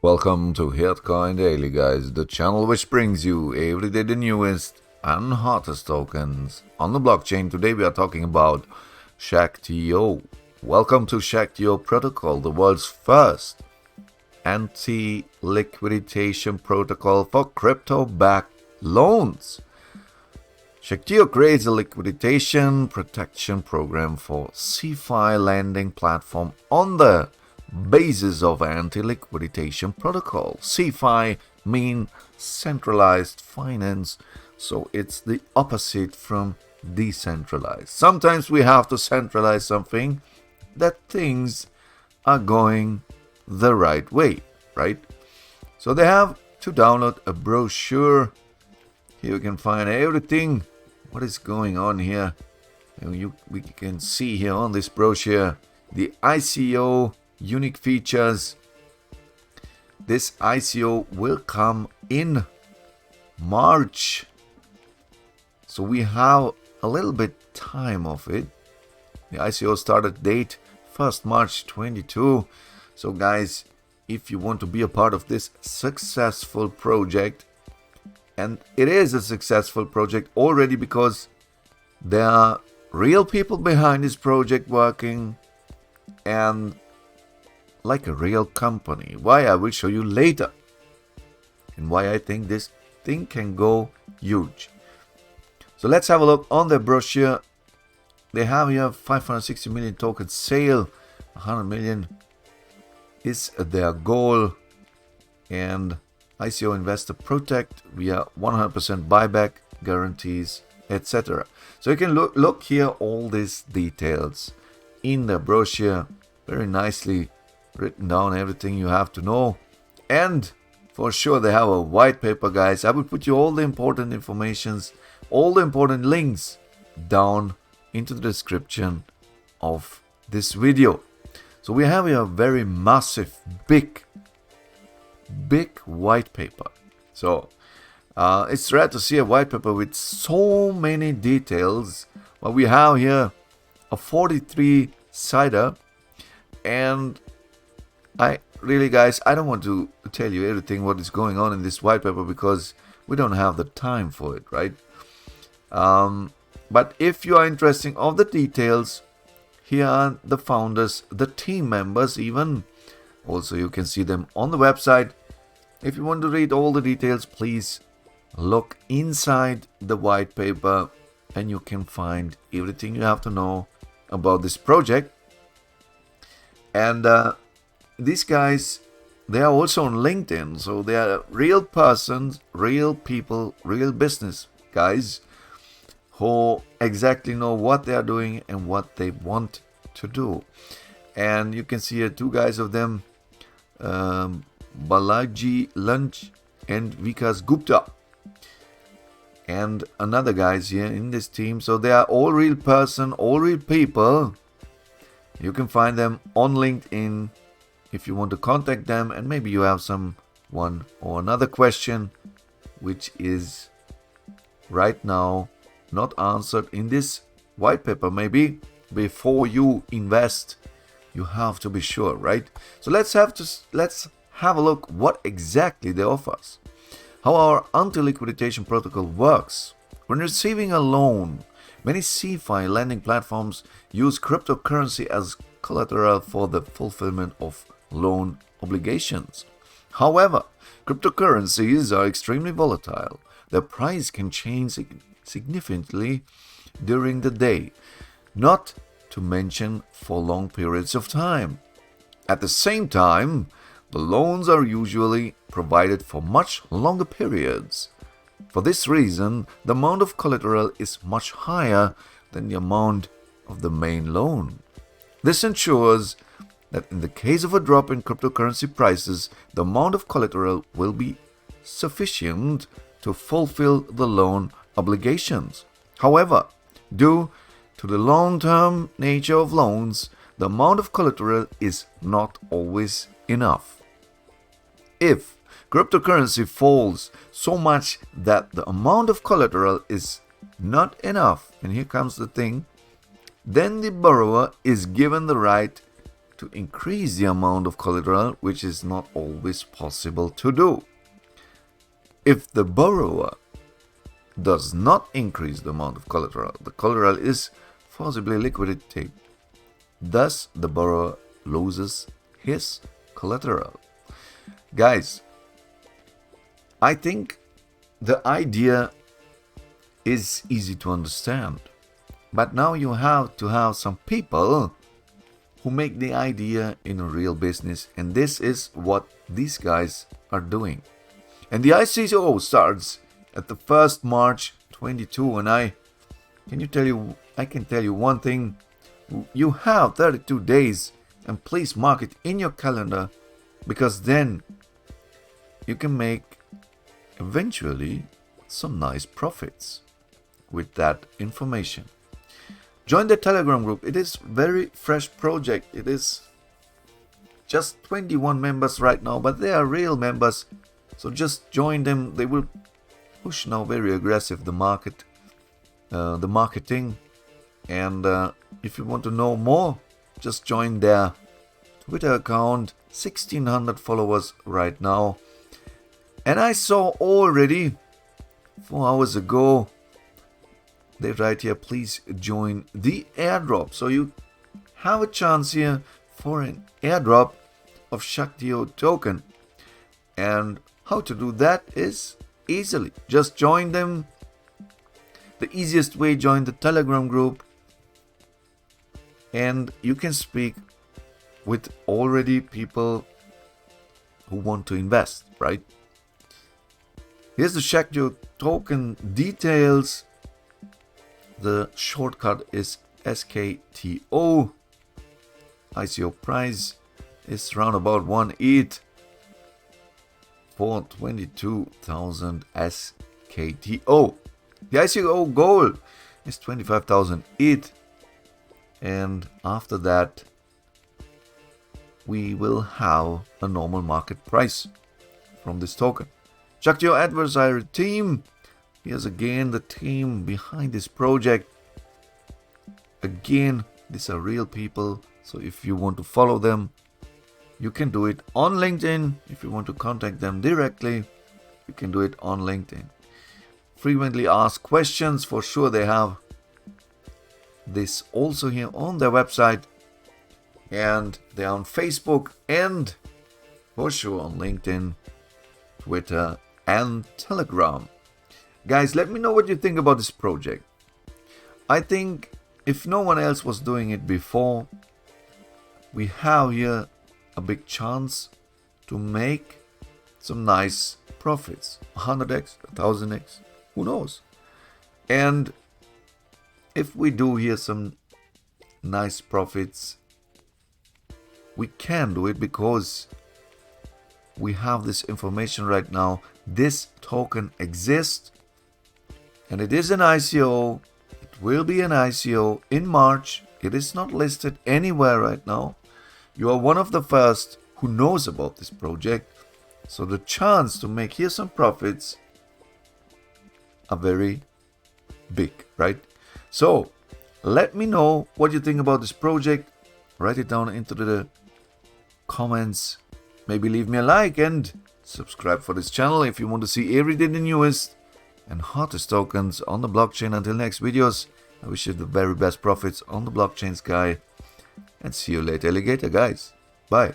Welcome to Hitcoin Daily, guys, the channel which brings you every day the newest and hottest tokens on the blockchain. Today we are talking about Shaktiio. Welcome to Shaktiio protocol, the world's first anti-liquidation protocol for crypto-backed loans. Shaktiio creates a liquidation protection program for CeFi lending platform on the basis of anti-liquidation protocol. CeFi mean centralized finance, so it's the opposite from decentralized. Sometimes we have to centralize something that things are going the right way, right? So they have to download a brochure. Here you can find everything what is going on here. And we can see here on this brochure the ICO unique features. This ICO will come in March, so we have a little bit time of it. The ICO started date 1st March 22. So guys, if you want to be a part of this successful project, and it is a successful project already because there are real people behind this project working and like a real company. Why, I will show you later, and why I think this thing can go huge. So let's have a look on the brochure. They have here 560 million token sale, 100 million is their goal, and ICO investor protect via 100% buyback guarantees, etc. So you can look here all these details in the brochure, very nicely written down, everything you have to know. And for sure they have a white paper, guys. I will put you all the important informations, all the important links down into the description of this video. So we have here a very massive, big white paper. So it's rare to see a white paper with so many details. But we have here a 43-sider, and I really, guys, I don't want to tell you everything what is going on in this white paper because we don't have the time for it, right? But if you are interested of the details, here are the founders, the team members even. Also, you can see them on the website. If you want to read all the details, please look inside the white paper and you can find everything you have to know about this project. And these guys, they are also on LinkedIn, so they are real persons, real people, real business guys who exactly know what they are doing and what they want to do. And you can see here two guys of them, Balaji Lunch and Vikas Gupta, and another guys here in this team. So they are all real person, all real people. You can find them on LinkedIn if you want to contact them, and maybe you have some one or another question which is right now not answered in this white paper. Maybe before you invest, you have to be sure, right? So let's have a look what exactly they offer us. How our anti-liquidation protocol works. When receiving a loan, many CeFi lending platforms use cryptocurrency as collateral for the fulfillment of loan obligations. However, cryptocurrencies are extremely volatile. Their price can change significantly during the day, not to mention for long periods of time. At the same time, the loans are usually provided for much longer periods. For this reason, the amount of collateral is much higher than the amount of the main loan. This ensures that in the case of a drop in cryptocurrency prices, the amount of collateral will be sufficient to fulfill the loan obligations. However, due to the long-term nature of loans, the amount of collateral is not always enough. If cryptocurrency falls so much that the amount of collateral is not enough, and here comes the thing, then the borrower is given the right to increase the amount of collateral, which is not always possible to do. If the borrower does not increase the amount of collateral, the collateral is forcibly liquidated. Thus, the borrower loses his collateral. Guys, I think the idea is easy to understand. But now you have to have some people who make the idea in a real business. And this is what these guys are doing. And the ICO starts at the 1st March 22. And I can tell you one thing. You have 32 days, and please mark it in your calendar, because then you can make eventually some nice profits with that information. Join the Telegram group. It is very fresh project. It is just 21 members right now, but they are real members. So just join them. They will push now very aggressive the marketing. And if you want to know more, just join their Twitter account. 1600 followers right now. And I saw already 4 hours ago, they write here, please join the airdrop. So you have a chance here for an airdrop of Shaktiio token. And how to do that is easily. Just join them. The easiest way, join the Telegram group. And you can speak with already people who want to invest, right? Here's the Shaktiio token details. The shortcut is SKTO. ICO price is around about 1 ETH for 22,000 SKTO. The ICO goal is 25,000 ETH. And after that, we will have a normal market price from this token. Shaktiio adversary team. Here's again the team behind this project. Again, these are real people. So if you want to follow them, you can do it on LinkedIn. If you want to contact them directly, you can do it on LinkedIn. Frequently asked questions, for sure they have this also here on their website. And they're on Facebook and for sure on LinkedIn, Twitter and Telegram. Guys, let me know what you think about this project. I think if no one else was doing it before, we have here a big chance to make some nice profits. 100x, 1000x, who knows? And if we do here some nice profits, we can do it because we have this information right now. This token exists. And it is an ICO. It will be an ICO in March. It is not listed anywhere right now. You are one of the first who knows about this project. So the chance to make here some profits are very big, right? So let me know what you think about this project. Write it down into the comments. Maybe leave me a like and subscribe for this channel if you want to see every day the newest and hottest tokens on the blockchain. Until next videos, I wish you the very best profits on the blockchain sky. And see you later, alligator guys. Bye.